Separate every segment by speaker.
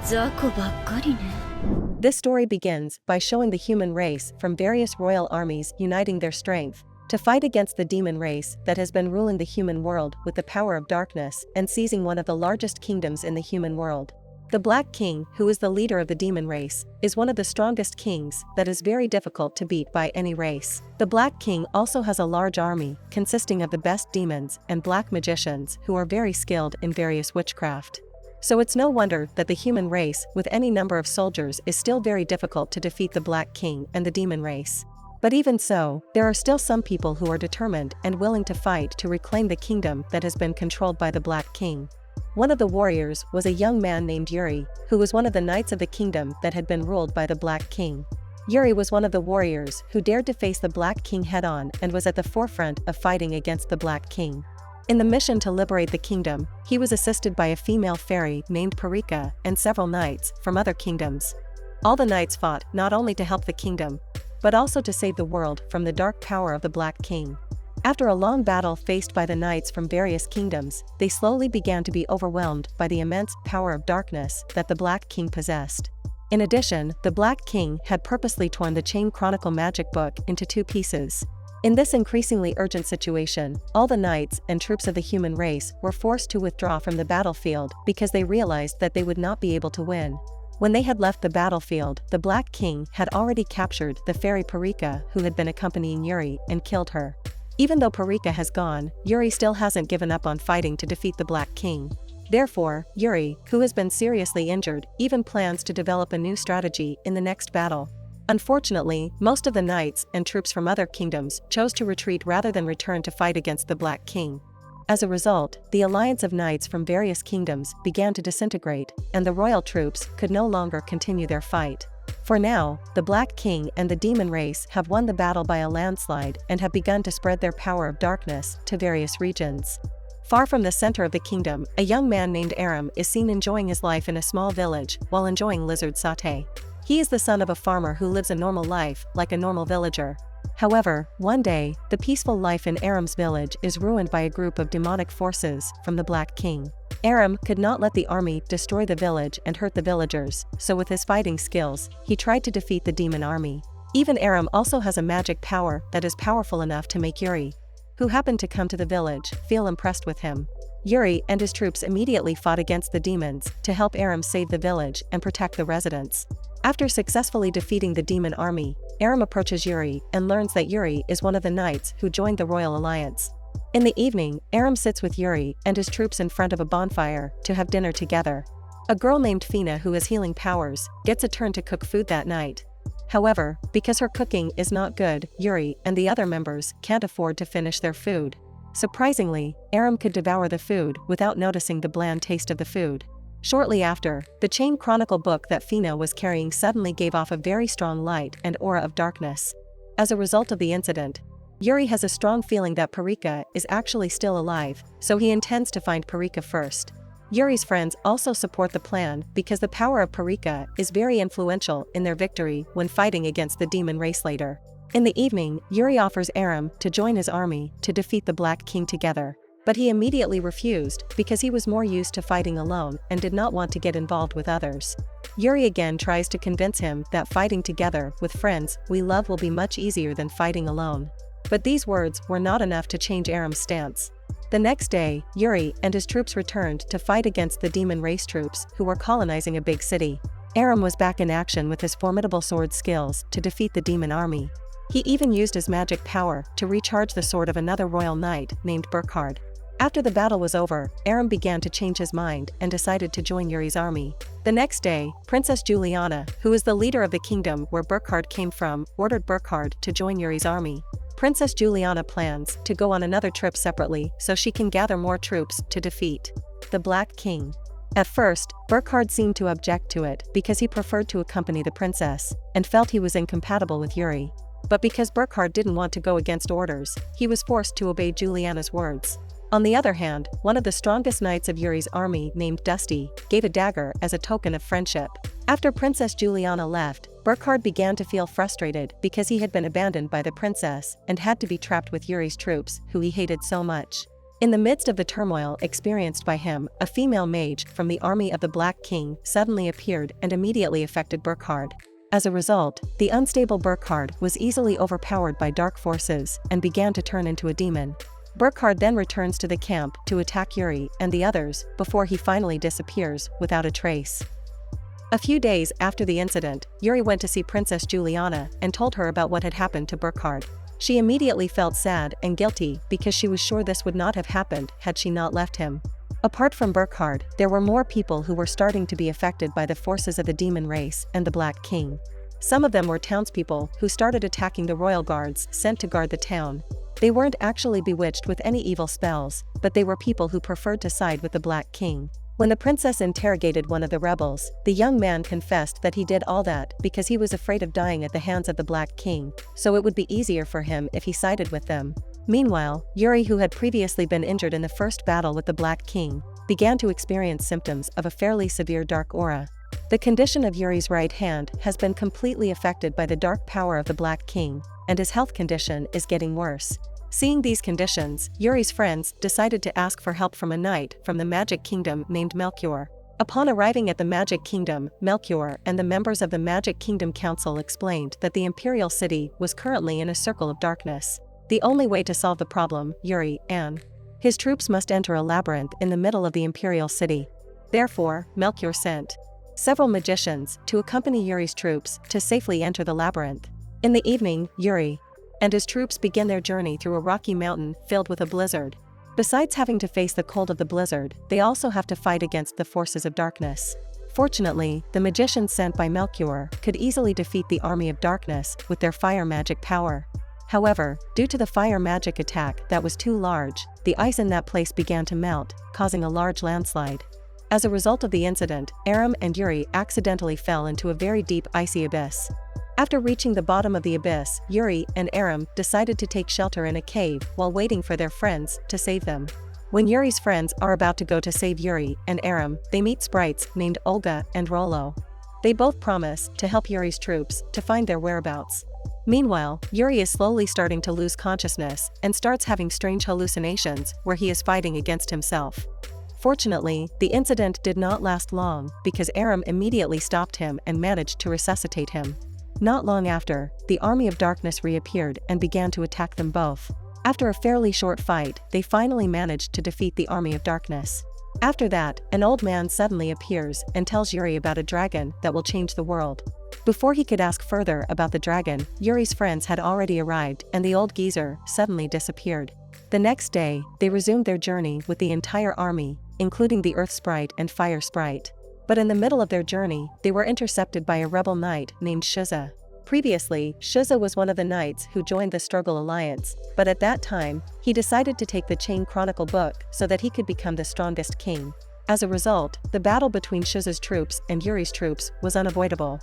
Speaker 1: 雑魚ばっかりね。
Speaker 2: This story begins by showing the human race from various royal armies uniting their strength to fight against the demon race that has been ruling the human world with the power of darkness and seizing one of the largest kingdoms in the human world. The Black King, who is the leader of the demon race, is one of the strongest kings that is very difficult to beat by any race. The Black King also has a large army consisting of the best demons and black magicians who are very skilled in various witchcraft. So it's no wonder that the human race with any number of soldiers is still very difficult to defeat the Black King and the demon race. But even so, there are still some people who are determined and willing to fight to reclaim the kingdom that has been controlled by the Black King. One of the warriors was a young man named Yuri, who was one of the knights of the kingdom that had been ruled by the Black King. Yuri was one of the warriors who dared to face the Black King head-on and was at the forefront of fighting against the Black King. In the mission to liberate the kingdom, he was assisted by a female fairy named Parika and several knights from other kingdoms. All the knights fought not only to help the kingdom, but also to save the world from the dark power of the Black King. After a long battle faced by the knights from various kingdoms, they slowly began to be overwhelmed by the immense power of darkness that the Black King possessed. In addition, the Black King had purposely torn the chain Chronicle magic book into 2 pieces. In this increasingly urgent situation, all the knights and troops of the human race were forced to withdraw from the battlefield because they realized that they would not be able to win. When they had left the battlefield, the Black King had already captured the fairy Parika who had been accompanying Yuri and killed her. Even though Parika has gone, Yuri still hasn't given up on fighting to defeat the Black King. Therefore, Yuri, who has been seriously injured, even plans to develop a new strategy in the next battle. Unfortunately, most of the knights and troops from other kingdoms chose to retreat rather than return to fight against the Black King. As a result, the alliance of knights from various kingdoms began to disintegrate, and the royal troops could no longer continue their fight. For now, the Black King and the demon race have won the battle by a landslide and have begun to spread their power of darkness to various regions. Far from the center of the kingdom, a young man named Aram is seen enjoying his life in a small village while enjoying lizard sauté. He is the son of a farmer who lives a normal life like a normal villager. However, one day, the peaceful life in Aram's village is ruined by a group of demonic forces from the Black King. Aram could not let the army destroy the village and hurt the villagers, so with his fighting skills, he tried to defeat the demon army. Even Aram also has a magic power that is powerful enough to make Yuri, who happened to come to the village, feel impressed with him. Yuri and his troops immediately fought against the demons to help Aram save the village and protect the residents. After successfully defeating the demon army, Aram approaches Yuri and learns that Yuri is one of the knights who joined the royal alliance. In the evening, Aram sits with Yuri and his troops in front of a bonfire to have dinner together. A girl named Fina who has healing powers gets a turn to cook food that night. However, because her cooking is not good, Yuri and the other members can't afford to finish their food. Surprisingly, Aram could devour the food without noticing the bland taste of the food. Shortly after, the chain Chronicle book that Fina was carrying suddenly gave off a very strong light and aura of darkness. As a result of the incident, Yuri has a strong feeling that Parika is actually still alive, so he intends to find Parika first. Yuri's friends also support the plan because the power of Parika is very influential in their victory when fighting against the demon race later. In the evening, Yuri offers Aram to join his army to defeat the Black King together. But he immediately refused because he was more used to fighting alone and did not want to get involved with others. Yuri again tries to convince him that fighting together with friends we love will be much easier than fighting alone. But these words were not enough to change Aram's stance. The next day, Yuri and his troops returned to fight against the demon race troops who were colonizing a big city. Aram was back in action with his formidable sword skills to defeat the demon army. He even used his magic power to recharge the sword of another royal knight named Burkhard. After the battle was over, Aram began to change his mind and decided to join Yuri's army. The next day, Princess Juliana, who is the leader of the kingdom where Burkhard came from, ordered Burkhard to join Yuri's army. Princess Juliana plans to go on another trip separately so she can gather more troops to defeat the Black King. At first, Burkhard seemed to object to it because he preferred to accompany the princess and felt he was incompatible with Yuri. But because Burkhard didn't want to go against orders, he was forced to obey Juliana's words. On the other hand, one of the strongest knights of Yuri's army named Dusty gave a dagger as a token of friendship. After Princess Juliana left, Burkhard began to feel frustrated because he had been abandoned by the princess and had to be trapped with Yuri's troops, who he hated so much. In the midst of the turmoil experienced by him, a female mage from the army of the Black King suddenly appeared and immediately affected Burkhard. As a result, the unstable Burkhard was easily overpowered by dark forces and began to turn into a demon. Burkhard then returns to the camp to attack Yuri and the others before he finally disappears without a trace. A few days after the incident, Yuri went to see Princess Juliana and told her about what had happened to Burkhard. She immediately felt sad and guilty because she was sure this would not have happened had she not left him. Apart from Burkhard, there were more people who were starting to be affected by the forces of the demon race and the Black King. Some of them were townspeople who started attacking the royal guards sent to guard the town. They weren't actually bewitched with any evil spells, but they were people who preferred to side with the Black King. When the princess interrogated one of the rebels, the young man confessed that he did all that because he was afraid of dying at the hands of the Black King, so it would be easier for him if he sided with them. Meanwhile, Yuri, who had previously been injured in the first battle with the Black King, began to experience symptoms of a fairly severe dark aura. The condition of Yuri's right hand has been completely affected by the dark power of the Black King, and his health condition is getting worse. Seeing these conditions, Yuri's friends decided to ask for help from a knight from the Magic Kingdom named Melchior. Upon arriving at the Magic Kingdom, Melchior and the members of the Magic Kingdom Council explained that the Imperial City was currently in a circle of darkness. The only way to solve the problem, Yuri and his troops must enter a labyrinth in the middle of the Imperial City. Therefore, Melchior sent several magicians to accompany Yuri's troops to safely enter the labyrinth. In the evening, Yuri and his troops begin their journey through a rocky mountain filled with a blizzard. Besides having to face the cold of the blizzard, they also have to fight against the forces of darkness. Fortunately, the magicians sent by Melchior could easily defeat the army of darkness with their fire magic power. However, due to the fire magic attack that was too large, the ice in that place began to melt, causing a large landslide. As a result of the incident, Aram and Yuri accidentally fell into a very deep icy abyss. After reaching the bottom of the abyss, Yuri and Aram decided to take shelter in a cave while waiting for their friends to save them. When Yuri's friends are about to go to save Yuri and Aram, they meet sprites named Olga and Rolo. They both promise to help Yuri's troops to find their whereabouts. Meanwhile, Yuri is slowly starting to lose consciousness and starts having strange hallucinations where he is fighting against himself. Fortunately, the incident did not last long because Aram immediately stopped him and managed to resuscitate him. Not long after, the army of darkness reappeared and began to attack them both. After a fairly short fight, they finally managed to defeat the army of darkness. After that, an old man suddenly appears and tells Yuri about a dragon that will change the world. Before he could ask further about the dragon, Yuri's friends had already arrived and the old geezer suddenly disappeared. The next day, they resumed their journey with the entire army, including the earth sprite and fire sprite. But in the middle of their journey, they were intercepted by a rebel knight named Shiza. Previously, Shiza was one of the knights who joined the Struggle Alliance, but at that time, he decided to take the Chain Chronicle book so that he could become the strongest king. As a result, the battle between Shiza's troops and Yuri's troops was unavoidable.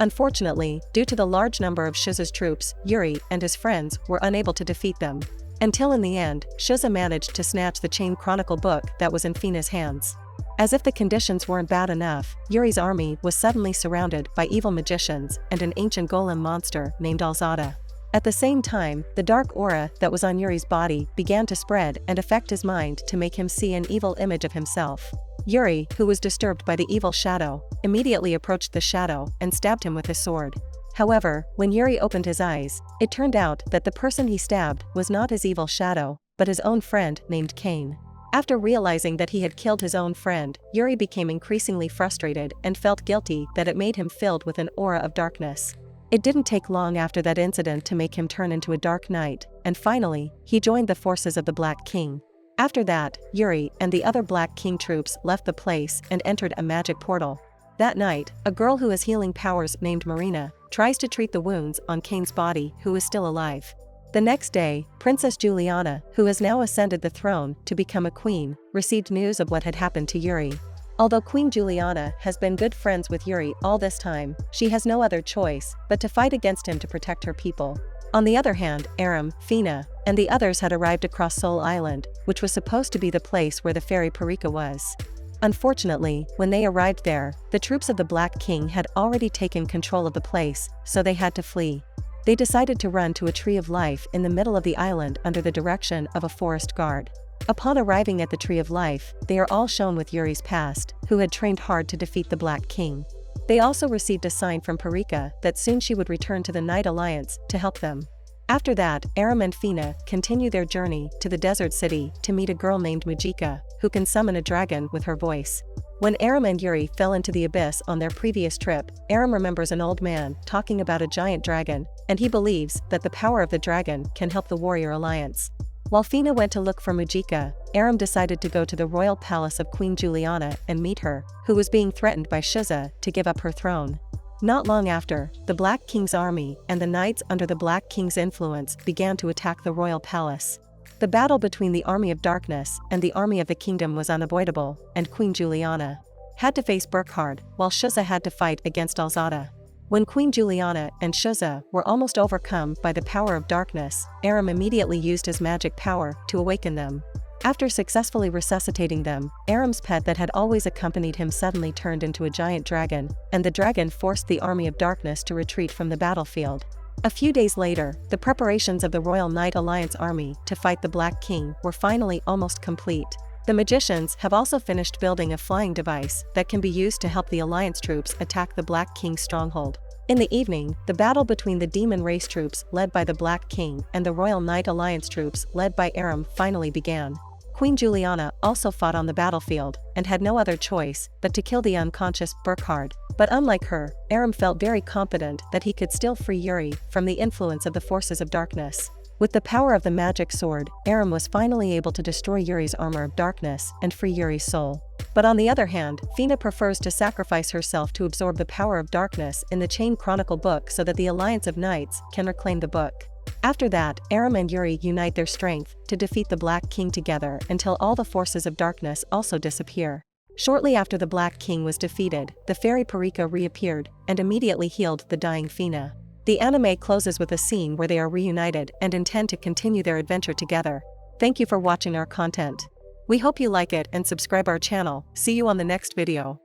Speaker 2: Unfortunately, due to the large number of Shiza's troops, Yuri and his friends were unable to defeat them. Until in the end, Shiza managed to snatch the Chain Chronicle book that was in Fina's hands. As if the conditions weren't bad enough, Yuri's army was suddenly surrounded by evil magicians and an ancient golem monster named Alzada. At the same time, the dark aura that was on Yuri's body began to spread and affect his mind to make him see an evil image of himself. Yuri, who was disturbed by the evil shadow, immediately approached the shadow and stabbed him with his sword. However, when Yuri opened his eyes, it turned out that the person he stabbed was not his evil shadow, but his own friend named Cain. After realizing that he had killed his own friend, Yuri became increasingly frustrated and felt guilty that it made him filled with an aura of darkness. It didn't take long after that incident to make him turn into a dark knight, and finally, he joined the forces of the Black King. After that, Yuri and the other Black King troops left the place and entered a magic portal. That night, a girl who has healing powers named Marina tries to treat the wounds on Cain's body, who is still alive. The next day, Princess Juliana, who has now ascended the throne to become a queen, received news of what had happened to Yuri. Although Queen Juliana has been good friends with Yuri all this time, she has no other choice but to fight against him to protect her people. On the other hand, Aram, Fina, and the others had arrived across Soul Island, which was supposed to be the place where the fairy Parika was. Unfortunately, when they arrived there, the troops of the Black King had already taken control of the place, so they had to flee. They decided to run to a tree of life in the middle of the island under the direction of a forest guard. Upon arriving at the Tree of Life, they are all shown with Yuri's past, who had trained hard to defeat the Black King. They also received a sign from Parika that soon she would return to the Night Alliance to help them. After that, Aram and Fina continue their journey to the desert city to meet a girl named Majika, who can summon a dragon with her voice. When Aram and Yuri fell into the abyss on their previous trip, Aram remembers an old man talking about a giant dragon, and he believes that the power of the dragon can help the warrior alliance. While Fina went to look for Majika, Aram decided to go to the royal palace of Queen Juliana and meet her, who was being threatened by Shuza to give up her throne. Not long after, the Black King's army and the knights under the Black King's influence began to attack the royal palace. The battle between the army of darkness and the army of the kingdom was unavoidable, and Queen Juliana had to face Burkhard, while Shuza had to fight against Alzada. When Queen Juliana and Shuza were almost overcome by the power of darkness, Aram immediately used his magic power to awaken them. After successfully resuscitating them, Aram's pet that had always accompanied him suddenly turned into a giant dragon, and the dragon forced the army of darkness to retreat from the battlefield. A few days later, the preparations of the Royal Night Alliance army to fight the Black King were finally almost complete. The magicians have also finished building a flying device that can be used to help the Alliance troops attack the Black King's stronghold. In the evening, the battle between the demon race troops led by the Black King and the Royal Night Alliance troops led by Aram finally began. Queen Juliana also fought on the battlefield and had no other choice but to kill the unconscious Burkhard. But unlike her, Aram felt very confident that he could still free Yuri from the influence of the forces of darkness. With the power of the magic sword, Aram was finally able to destroy Yuri's armor of darkness and free Yuri's soul. But on the other hand, Fina prefers to sacrifice herself to absorb the power of darkness in the Chain Chronicle book so that the Alliance of Knights can reclaim the book. After that, Aram and Yuri unite their strength to defeat the Black King together until all the forces of darkness also disappear. Shortly after the Black King was defeated, the fairy Parika reappeared and immediately healed the dying Fina. The anime closes with a scene where they are reunited and intend to continue their adventure together. Thank you for watching our content. We hope you like it and subscribe our channel. See you on the next video.